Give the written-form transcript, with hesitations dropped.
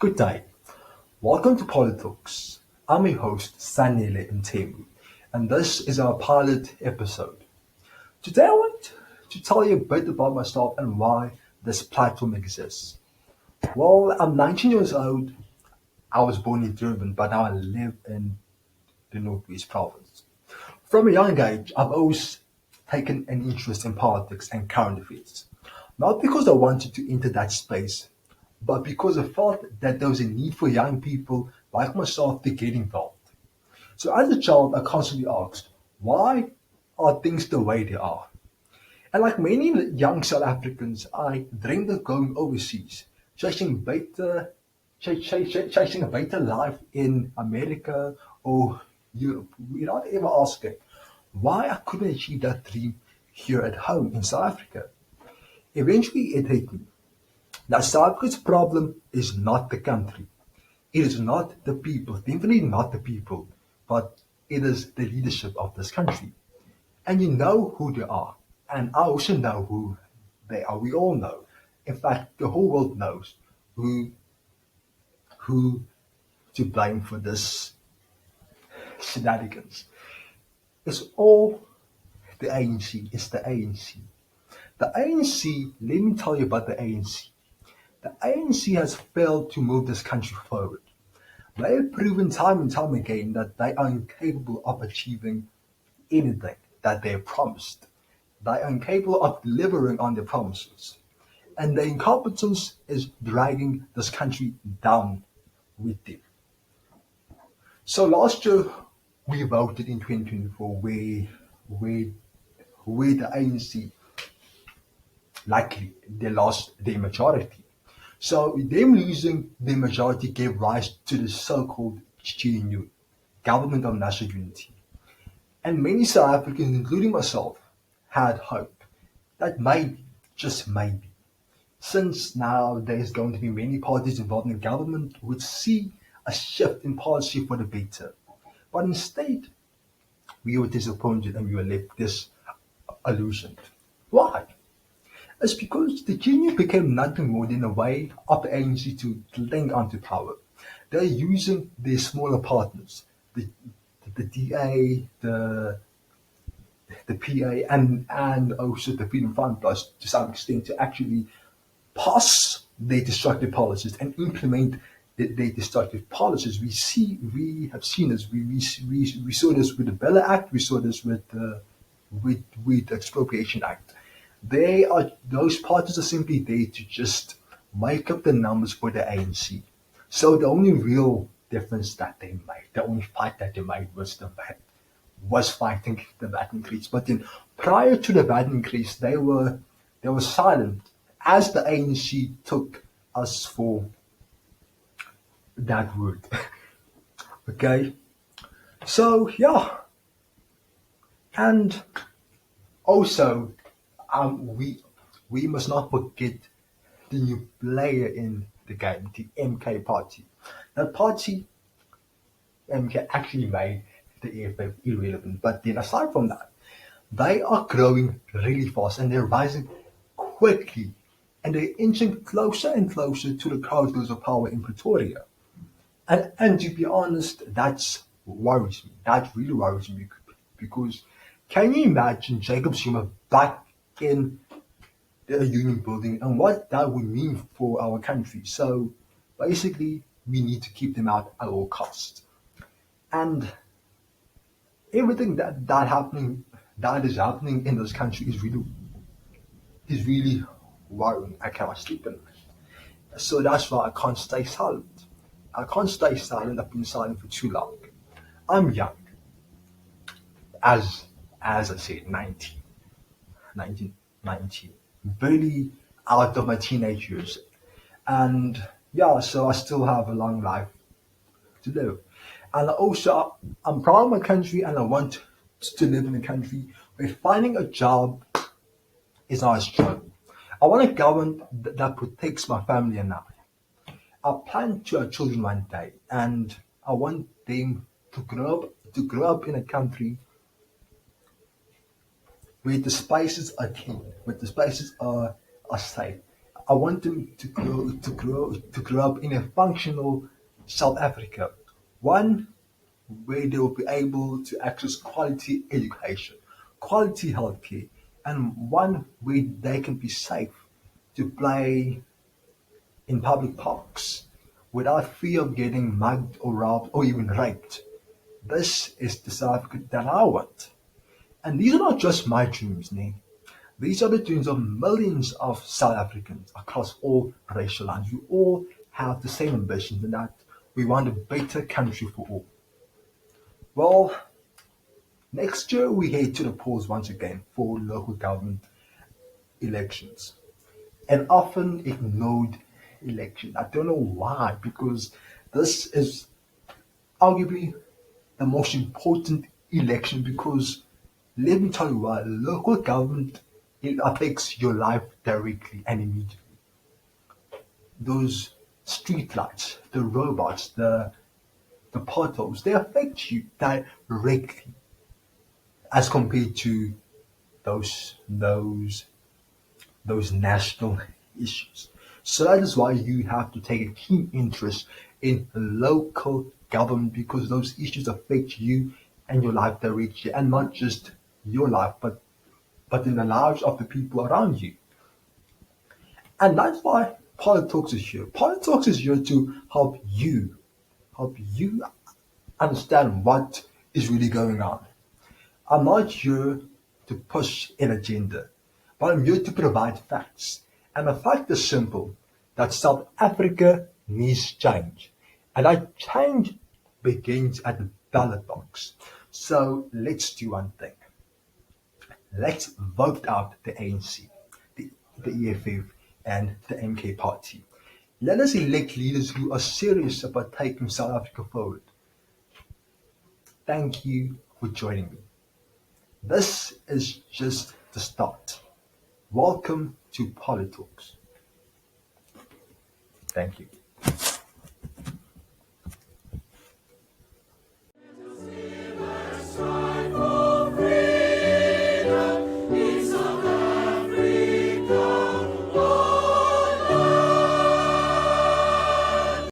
Good day. Welcome to Politalks. I'm your host, Sanile Ntemu, and this is our pilot episode. Today I want to tell you a bit about myself and why this platform exists. Well, I'm 19 years old. I was born in Durban, but now I live in the Northwest province. From a young age, I've always taken an interest in politics and current affairs. Not because I wanted to enter that space, but because I felt that there was a need for young people like myself to get involved. So as a child, I constantly asked, why are things the way they are? And like many young South Africans, I dreamed of going overseas, chasing chasing a better life in America or Europe, without ever asking why I couldn't achieve that dream here at home in South Africa. Eventually, it hit me. Now, South Africa's problem is not the country. It is not the people, definitely not the people, but it is the leadership of this country. And you know who they are. And I also know who they are. We all know. In fact, the whole world knows who who to blame for this shenanigans. It's all the ANC. It's the ANC. The ANC, let me tell you about the ANC. The ANC has failed to move this country forward. They have proven time and time again that they are incapable of achieving anything that they have promised. They are incapable of delivering on their promises. And their incompetence is dragging this country down with them. So last year we voted in 2024 where the ANC likely they lost their majority. So them losing their majority gave rise to the so-called GNU, Government of National Unity. And many South Africans, including myself, had hope that maybe, just maybe, since now there's going to be many parties involved in government, would see a shift in policy for the better. But instead, we were disappointed and we were left disillusioned. Why? It's because the GNU became nothing more than a way of the ANC to cling onto power. They're using their smaller partners, the DA, the PA, and also the Freedom Fund Plus to some extent to actually pass their destructive policies and implement their destructive policies. We have seen this. We saw this with the Bella Act. We saw this with the Expropriation Act. Those parties are simply there to just make up the numbers for the ANC. So the only real difference that they made, the only fight that they made was fighting the VAT increase. But then prior to the VAT increase, they were silent as the ANC took us for that word. Okay, so yeah, and also we must not forget the new player in the game, the MK party. That party, MK, actually made the EFF irrelevant. But then aside from that, they are growing really fast and they're rising quickly. And they're inching closer and closer to the corridors of power in Pretoria. And to be honest, that worries me. That really worries me because can you imagine Jacob Zuma back in the union building and what that would mean for our country? So basically, we need to keep them out at all costs. And everything that is happening in this country is really worrying. I cannot sleep at night. So that's why I can't stay silent. I can't stay silent. I've been silent for too long. I'm young, as I said, 19, barely out of my teenage years. And yeah, so I still have a long life to live. And also, I'm proud of my country and I want to live in a country where finding a job is not a struggle. I want a government that protects my family and I. I plan to have children one day, and I want them to grow up in a country where the spaces are clean, where the spaces are safe. I want them to grow up in a functional South Africa, one where they will be able to access quality education, quality healthcare, and one where they can be safe to play in public parks without fear of getting mugged or robbed or even raped. This is the South Africa that I want. And these are not just my dreams, nee. These are the dreams of millions of South Africans across all racial lines. We all have the same ambitions in that we want a better country for all. Well, next year we head to the polls once again for local government elections. An often ignored election. I don't know why, because this is arguably the most important election because let me tell you why. Local government it affects your life directly and immediately. Those street lights, the robots, the potholes, they affect you directly as compared to those those those national issues. So that is why you have to take a keen interest in local government because those issues affect you and your life directly, and not just your life, but in the lives of the people around you. And that's why Politalks is here. Politalks is here to help you understand what is really going on. I'm not here to push an agenda, but I'm here to provide facts. And the fact is simple that South Africa needs change. And that change begins at the ballot box. So let's do one thing. Let's vote out the ANC, the EFF, and the MK party. Let us elect leaders who are serious about taking South Africa forward. Thank you for joining me. This is just the start. Welcome to Politalks. Thank you.